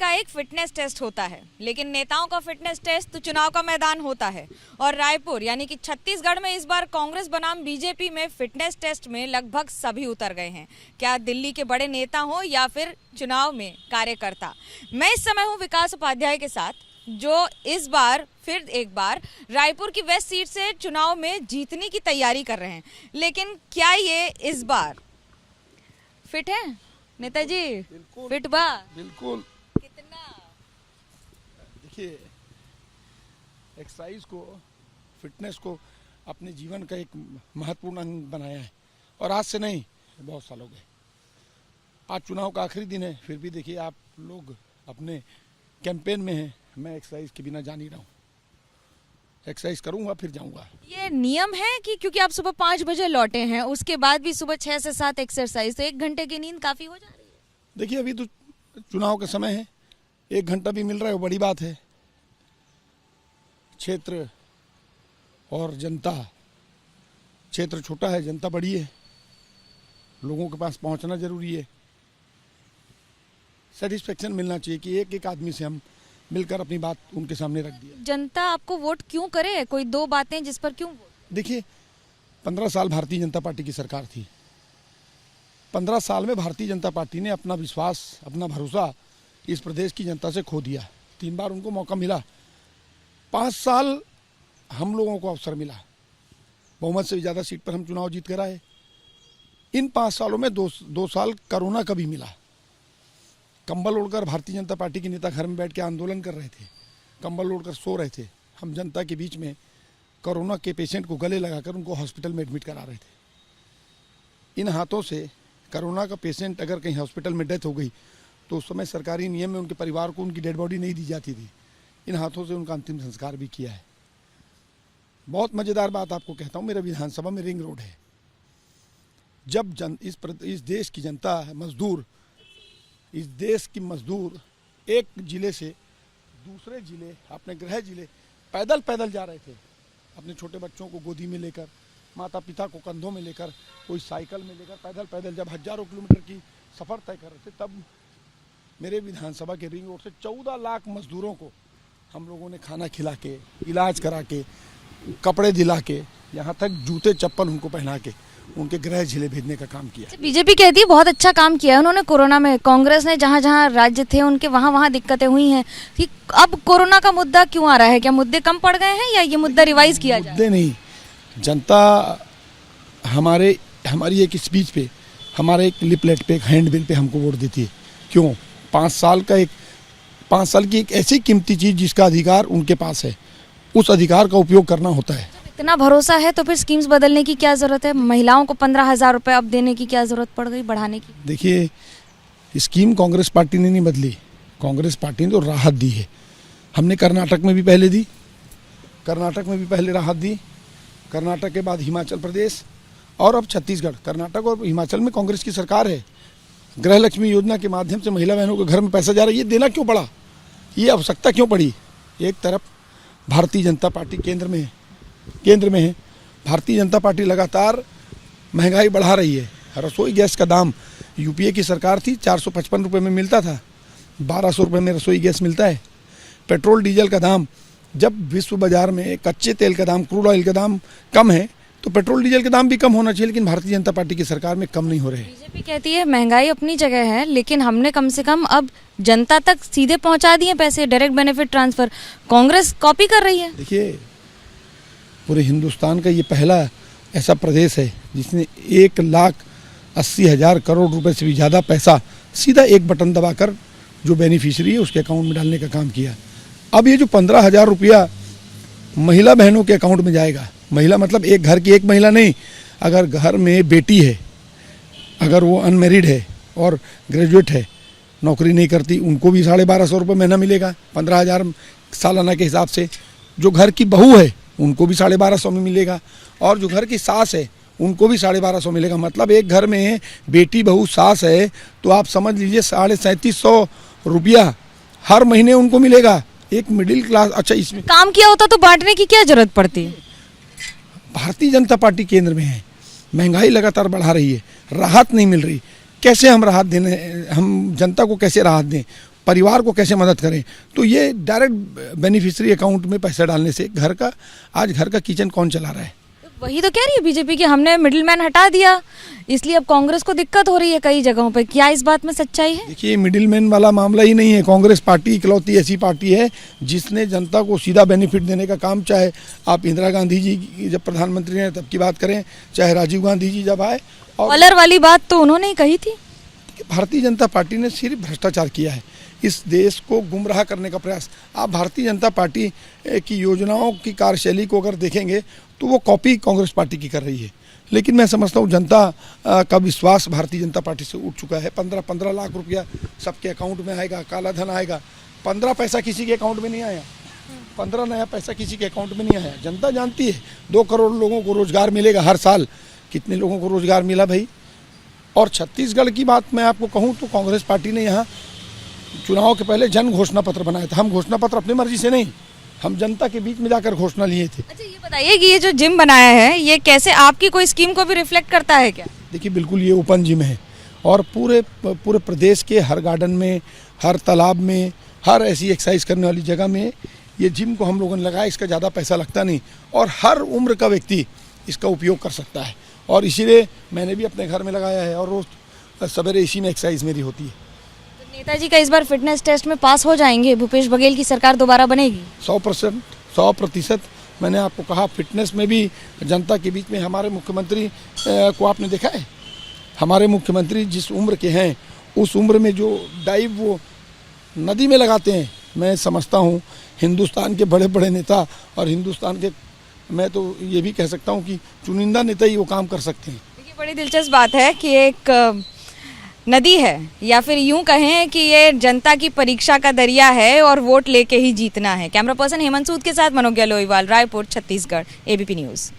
का एक fitness test होता है, लेकिन नेताओं का फिटनेस टेस्ट तो चुनाव का मैदान होता है। और रायपुर यानी कि छत्तीसगढ़ में इस बार कांग्रेस बनाम बीजेपी में फिटनेस टेस्ट में लगभग सभी उतर गए हैं, क्या दिल्ली के बड़े नेता हो या फिर चुनाव में कार्यकर्ता। मैं इस समय हूँ विकास उपाध्याय के साथ, जो इस बार फिर एक बार रायपुर की वेस्ट सीट से चुनाव में जीतने की तैयारी कर रहे हैं। लेकिन क्या ये इस बार फिट है नेताजी? फिट बा बिल्कुल। कितना? देखिए, एक्सरसाइज को, फिटनेस को अपने जीवन का एक महत्वपूर्ण अंग बनाया है, और आज से नहीं, बहुत साल हो गए। आज चुनाव का आखिरी दिन है, फिर भी देखिए आप लोग अपने कैंपेन में हैं। मैं एक्सरसाइज के बिना जा नहीं रहा हूँ। एक्सरसाइज करूँगा फिर जाऊँगा। ये नियम है कि क्योंकि आप सुबह 5 बजे लौटे हैं, उसके बाद भी सुबह 6 से 7 एक्सरसाइज, तो 1 घंटे की नींद काफी हो जा रही है? देखिए, अभी तो चुनाव का समय है, 1 घंटा भी मिल रहा है वो बड़ी बात है। क्षेत्र और जनता, क्षेत्र छोटा है, जनता बड़ी है, लोगों के पास पहुंचना जरूरी है। सेटिस्फेक्शन मिलना चाहिए कि एक एक आदमी से हम मिलकर अपनी बात उनके सामने रख दिया। जनता आपको वोट क्यों करे? कोई 2 बातें जिस पर क्यों वोट? देखिए, 15 साल भारतीय जनता पार्टी की सरकार थी। 15 साल में भारतीय जनता पार्टी ने अपना विश्वास, अपना भरोसा इस प्रदेश की जनता से खो दिया। 3 बार उनको मौका मिला, 5 साल हम लोगों को अवसर मिला, बहुमत से ज़्यादा सीट पर हम चुनाव जीत कर आए। इन 5 सालों में दो साल कोरोना का भी मिला। कंबल ओढ़कर भारतीय जनता पार्टी के नेता घर में बैठ के आंदोलन कर रहे थे, कंबल ओढ़कर सो रहे थे। हम जनता के बीच में कोरोना के पेशेंट को गले लगाकर उनको हॉस्पिटल में एडमिट करा रहे थे। इन हाथों से कोरोना का पेशेंट अगर कहीं हॉस्पिटल में डेथ हो गई तो उस समय सरकारी नियम में उनके परिवार को उनकी डेड बॉडी नहीं दी जाती थी। इन हाथों से उनका अंतिम संस्कार भी किया है। बहुत मज़ेदार बात आपको कहता हूँ, मेरा विधानसभा में रिंग रोड है। जब इस देश की जनता, मजदूर, इस देश की मजदूर एक जिले से दूसरे जिले, अपने गृह जिले पैदल पैदल जा रहे थे, अपने छोटे बच्चों को गोदी में लेकर, माता पिता को कंधों में लेकर, कोई साइकिल में लेकर, पैदल पैदल जब हजारों किलोमीटर की सफ़र तय कर रहे थे, तब मेरे विधानसभा के रिंग रोड से 14 लाख मजदूरों को हम लोगों ने खाना खिला के, इलाज करा के, कपड़े दिला के, यहाँ तक जूते चप्पल उनको पहना के उनके गृह जिले भेजने का काम किया। बीजेपी कहती है बहुत अच्छा काम किया है उन्होंने कोरोना में। कांग्रेस ने जहां जहां राज्य थे उनके वहां दिक्कतें हुई हैं। कि अब कोरोना का मुद्दा क्यों आ रहा है? क्या मुद्दे कम पड़ गए हैं या ये मुद्दा रिवाइज किया जाए? मुद्दे नहीं, जनता हमारी एक स्पीच पे, हमारे एक लिपलेट पे, एक हैंडबिल पे हमको वोट देती है। क्यों? 5 साल की एक ऐसी कीमती चीज जिसका अधिकार उनके पास है, उस अधिकार का उपयोग करना होता है। इतना भरोसा है तो फिर स्कीम्स बदलने की क्या जरूरत है? महिलाओं को 15,000 रुपए अब देने की क्या जरूरत पड़ गई, बढ़ाने की? देखिए, स्कीम कांग्रेस पार्टी ने नहीं बदली, कांग्रेस पार्टी ने तो राहत दी है। हमने कर्नाटक में भी पहले दी, कर्नाटक में भी पहले राहत दी, कर्नाटक के बाद हिमाचल प्रदेश और अब छत्तीसगढ़। कर्नाटक और हिमाचल में कांग्रेस की सरकार है। गृह लक्ष्मी योजना के माध्यम से महिला बहनों के घर में पैसा जा रहा है। ये देना क्यों पड़ा? ये आवश्यकता क्यों पड़ी? एक तरफ भारतीय जनता पार्टी केंद्र में है, भारतीय जनता पार्टी लगातार महंगाई बढ़ा रही है। रसोई गैस का दाम, यूपीए की सरकार थी 455 रुपये में मिलता था, 1200 रुपये में रसोई गैस मिलता है। पेट्रोल डीजल का दाम, जब विश्व बाजार में कच्चे तेल का दाम, क्रूड ऑयल का दाम कम है तो पेट्रोल डीजल के दाम भी कम होना चाहिए, लेकिन भारतीय जनता पार्टी की सरकार में कम नहीं हो रहे। बीजेपी कहती है महंगाई अपनी जगह है, लेकिन हमने कम से कम अब जनता तक सीधे पहुंचा दिए पैसे, direct benefit transfer. Congress copy कर रही है। देखिए, पूरे हिंदुस्तान का ये पहला ऐसा प्रदेश है जिसने 1,80,000 करोड़ रुपए से भी ज़्यादा पैसा सीधा एक बटन दबाकर जो बेनिफिशियरी है उसके अकाउंट में डालने का काम किया। अब ये जो 15,000 रुपया महिला बहनों के अकाउंट में जाएगा, महिला मतलब एक घर की एक महिला नहीं, अगर घर में बेटी है, अगर वो अनमेरिड है और ग्रेजुएट है, नौकरी नहीं करती, उनको भी 1250 रुपये महीना मिलेगा 15,000 सालाना के हिसाब से। जो घर की बहू है उनको भी 1250 में मिलेगा, और जो घर की सास है उनको भी 1250 मिलेगा। मतलब एक घर में बेटी, बहू, सास है तो आप समझ लीजिए 350 रुपया हर महीने उनको मिलेगा। एक मिडिल क्लास, अच्छा इसमें काम किया होता तो बांटने की क्या जरूरत पड़ती है? भारतीय जनता पार्टी केंद्र में है, महंगाई लगातार बढ़ा रही है, राहत नहीं मिल रही। कैसे हम राहत देने, हम जनता को कैसे राहत दें? परिवार को कैसे मदद करें। तो ये डायरेक्ट बेनिफिशियरी अकाउंट में पैसा डालने से घर का किचन कौन चला रहा है। वही तो कह रही है बीजेपी कि हमने मिडिल मैन हटा दिया, इसलिए अब कांग्रेस को दिक्कत हो रही है कई जगहों पे। क्या इस बात में सच्चाई है? देखिए, मिडिल मैन वाला मामला ही नहीं है। कांग्रेस पार्टी इकलौती ऐसी पार्टी है जिसने जनता को सीधा बेनिफिट देने का काम, चाहे आप इंदिरा गांधी जी जब प्रधानमंत्री हैं तब की बात करें, चाहे राजीव गांधी जी जब आए। और कॉलर वाली बात तो उन्होंने ही कही थी। भारतीय जनता पार्टी ने सिर्फ भ्रष्टाचार किया है, इस देश को गुमराह करने का प्रयास। आप भारतीय जनता पार्टी की योजनाओं की कार्यशैली को अगर देखेंगे तो वो कॉपी कांग्रेस पार्टी की कर रही है। लेकिन मैं समझता हूँ जनता का विश्वास भारतीय जनता पार्टी से उठ चुका है। 15-15 लाख रुपया सबके अकाउंट में आएगा, काला धन आएगा। 15 पैसा किसी के अकाउंट में नहीं आया, 15 नया पैसा किसी के अकाउंट में नहीं आया। जनता जानती है 2 करोड़ लोगों को रोजगार मिलेगा हर साल। कितने लोगों को रोजगार मिला भाई? और छत्तीसगढ़ की बात मैं आपको कहूँ तो कांग्रेस पार्टी ने यहाँ चुनाव के पहले जन घोषणा पत्र बनाया था। हम घोषणा पत्र अपनी मर्जी से नहीं, हम जनता के बीच में जाकर घोषणा लिए थे। अच्छा, ये बताइए कि ये जो जिम बनाया है ये कैसे आपकी कोई स्कीम को भी रिफ्लेक्ट करता है क्या? देखिए, बिल्कुल ये ओपन जिम है और पूरे प्रदेश के हर गार्डन में, हर तालाब में, हर ऐसी एक्सरसाइज करने वाली जगह में ये जिम को हम लोगों ने लगाया। इसका ज़्यादा पैसा लगता नहीं और हर उम्र का व्यक्ति इसका उपयोग कर सकता है। और इसीलिए मैंने भी अपने घर में लगाया है और रोज़ सवेरे इसी में एक्सरसाइज मेरी होती है। नेताजी का इस बार फिटनेस टेस्ट में पास हो जाएंगे? भूपेश बघेल की सरकार दोबारा बनेगी? 100%। मैंने आपको कहा, फिटनेस में भी जनता के बीच में हमारे मुख्यमंत्री को आपने देखा है। हमारे मुख्यमंत्री जिस उम्र के हैं उस उम्र में जो डाइव वो नदी में लगाते हैं, मैं समझता हूँ हिंदुस्तान के बड़े बड़े नेता और हिंदुस्तान के, मैं तो ये भी कह सकता हूँ कि चुनिंदा नेता ही वो काम कर सकते हैं। देखिए, बड़ी दिलचस्प बात है कि एक नदी है या फिर यूं कहें कि ये जनता की परीक्षा का दरिया है और वोट लेके ही जीतना है। कैमरा पर्सन हेमंत सूद के साथ मनोज लोईवाल, रायपुर, छत्तीसगढ़, एबीपी न्यूज़।